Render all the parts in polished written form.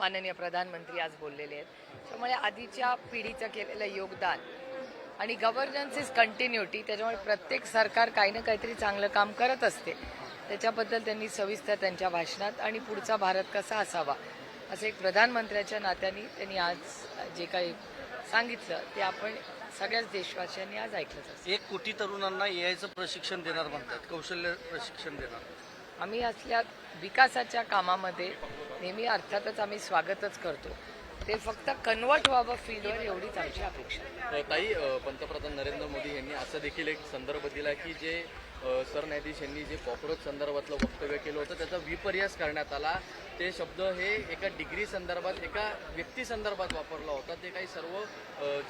माननीय प्रधानमंत्री आज बोललेले आहेत. त्यामुळे आधीच्या पिढीचं केलेलं योगदान आणि गव्हर्नन्स इज कंटिन्युटी, त्याच्यामुळे प्रत्येक सरकार काही ना काहीतरी चांगलं काम करत असते. त्याच्याबद्दल त्यांनी सविस्तर त्यांच्या भाषणात आणि पुढचा भारत कसा असावा असं एक प्रधानमंत्र्याच्या नात्याने त्यांनी आज जे काही सांगितलं ते आपण सगळ्याच देशवासियांनी आज ऐकलंच असतं. 1 कोटी तरुणांना एआयचं प्रशिक्षण देणार म्हणतात, कौशल्य प्रशिक्षण देणार. आम्ही असल्या विकासाच्या कामामध्ये नेहमी अर्थातच आम्ही स्वागतच करतो. ते फक्त कन्वर्ट व्हावं फील्डवर एवढीच आमची अपेक्षा. ताई, पंतप्रधान नरेंद्र मोदी यांनी असं देखील एक संदर्भ दिला की जे सरन्यायाधीश यांनी जे कॉक्रोच संदर्भातलं वक्तव्य केलं होतं त्याचा विपर्यास करण्यात आला. ते शब्द हे एका डिग्री संदर्भात, एका व्यक्ती संदर्भात वापरला होता, ते काही सर्व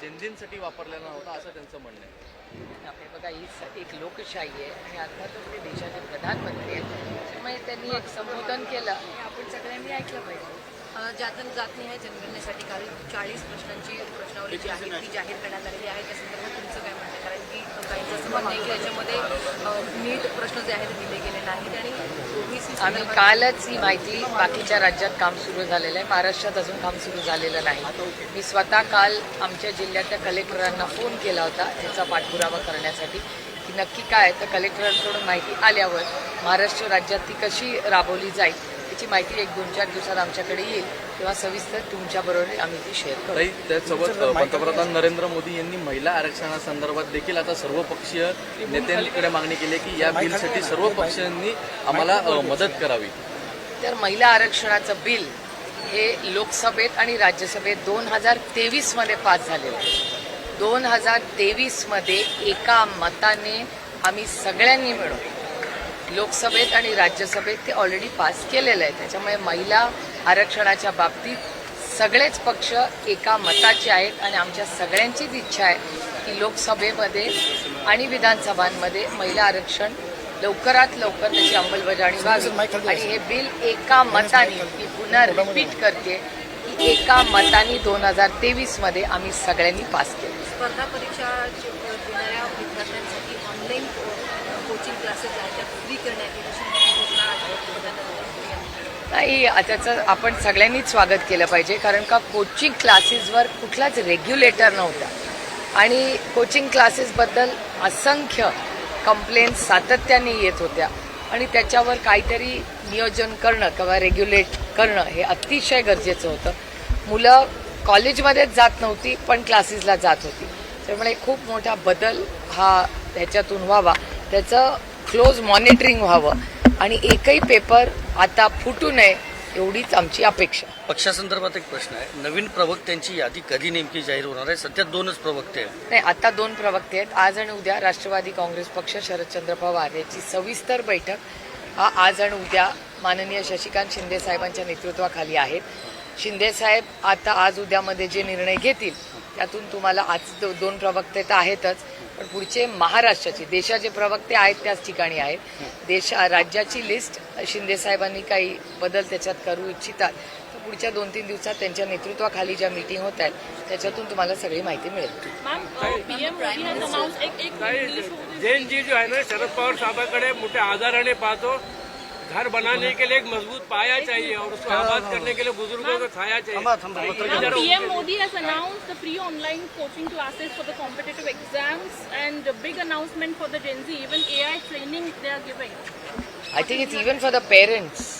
जेनझींसाठी वापरलेला नव्हता असं त्यांचं म्हणणं आहे. आपले बघा, ही एक लोकशाही आहे आणि अर्थातच ते देशाचे प्रधानमंत्री आहेत. त्यामुळे त्यांनी एक संबोधन केलं हे आपण सगळ्यांनी ऐकलं पाहिजे. ज्यातून जातनिहाय जनगणनेसाठी काल 40 प्रश्नांची प्रश्नावली जी आहे ती जाहीर करण्यात आलेली आहे. त्या संदर्भात तुमचं काय म्हणणं आहे? कारण की काहींचं असं म्हणणं आहे की याच्यामध्ये नीट प्रश्न जे आहेत दिले गेले नाहीत आणि ओबीसी आम्ही कालच ही माहिती, बाकीच्या राज्यात काम सुरू झालेलं आहे, महाराष्ट्रात अजून काम सुरू झालेलं नाही. मी स्वतः काल आमच्या जिल्ह्यातल्या कलेक्टरांना फोन केला होता याचा पाठपुरावा करण्यासाठी की नक्की काय. तर कलेक्टरांकडून माहिती आल्यावर महाराष्ट्र राज्यात ती कशी राबवली जाईल त्याची माहिती 1-2-4 दिवसात आमच्याकडे येईल, तेव्हा सविस्तर तुमच्याबरोबर आम्ही ती शेअर करू. ताई, त्यासोबत पंतप्रधान नरेंद्र मोदी यांनी महिला आरक्षणासंदर्भात देखील आता सर्वपक्षीय नेत्यांकडे मागणी केली आहे की या बिलसाठी सर्व पक्षांनी आम्हाला मदत करावी. तर महिला आरक्षणाचं बिल हे लोकसभेत आणि राज्यसभेत 2023 मध्ये पास झालेलं आहे. 2023 मध्ये एका मताने आम्ही सगळ्यांनी मिळून लोकसभेत आणि राज्यसभेत ते ऑलरेडी पास केलेलं आहे. त्याच्यामुळे महिला आरक्षणाच्या बाबतीत सगळेच पक्ष एका मताचे आहेत आणि आमच्या सगळ्यांचीच इच्छा आहे की लोकसभेमध्ये आणि विधानसभांमध्ये महिला आरक्षण लवकरात लवकर त्याची अंमलबजावणी व्हावी. आणि हे बिल एका मताने, मी पुन्हा रिपीट करते की एका मताने 2023 मध्ये आम्ही सगळ्यांनी पास केलं. स्पर्धा परीक्षा देणाऱ्या विद्यार्थ्यांसाठी ऑनलाईन कोचिंग क्लासेस आहेत त्या फ्री करण्यात येईल अशी घोषणा नाही, त्याचं आपण सगळ्यांनीच स्वागत केलं पाहिजे. कारण का कोचिंग क्लासेसवर कुठलाच रेग्युलेटर नव्हता आणि कोचिंग क्लासेसबद्दल असंख्य कंप्लेंट्स सातत्याने येत होत्या आणि त्याच्यावर काहीतरी नियोजन करणं किंवा रेग्युलेट करणं हे अतिशय गरजेचं होतं. मुलं कॉलेजमध्येच जात नव्हती पण क्लासेसला जात होती. त्यामुळे खूप मोठा बदल हा ह्याच्यातून व्हावा, त्याचं क्लोज मॉनिटरिंग व्हावं आणि एकही पेपर आता फुटू नये एवढीच आमची अपेक्षा. पक्षासंदर्भात एक प्रश्न आहे, नवीन प्रवक्त्यांची यादी कधी नेमकी जाहीर होणार आहे? सध्या 2च प्रवक्ते आहेत. नाही, आता 2 प्रवक्ते आहेत. आज आणि उद्या राष्ट्रवादी काँग्रेस पक्ष, शरदचंद्र पवार याची सविस्तर बैठक आज आणि उद्या माननीय शशिकांत शिंदे साहेबांच्या नेतृत्वाखाली आहेत. शिंदे साहेब आता आज उद्यामध्ये जे निर्णय घेतील त्यातून तुम्हाला आज 2 प्रवक्ते तर आहेतच, पण पुढचे महाराष्ट्राचे, देशाचे प्रवक्ते आहेत त्याच ठिकाणी आहेत. राज्याची लिस्ट शिंदे साहेबांनी काही बदल त्याच्यात करू इच्छितात तर पुढच्या 2-3 दिवसात त्यांच्या नेतृत्वाखाली ज्या मीटिंग होत आहेत त्याच्यातून तुम्हाला सगळी माहिती मिळेल. जैन जी जो है ना, शरद पवार साहबाकडे मोठ्या आदराने पाहतो. घर बनाने के लिए एक मजबूत पाया चाहिए और उसको आबाद करने के लिए बुजुर्गों को छाया चाहिए. PM Modi has announced the free online coaching classes for the competitive exams and a big announcement for the Gen Z. Even AI training they are giving. I think it's even for the parents.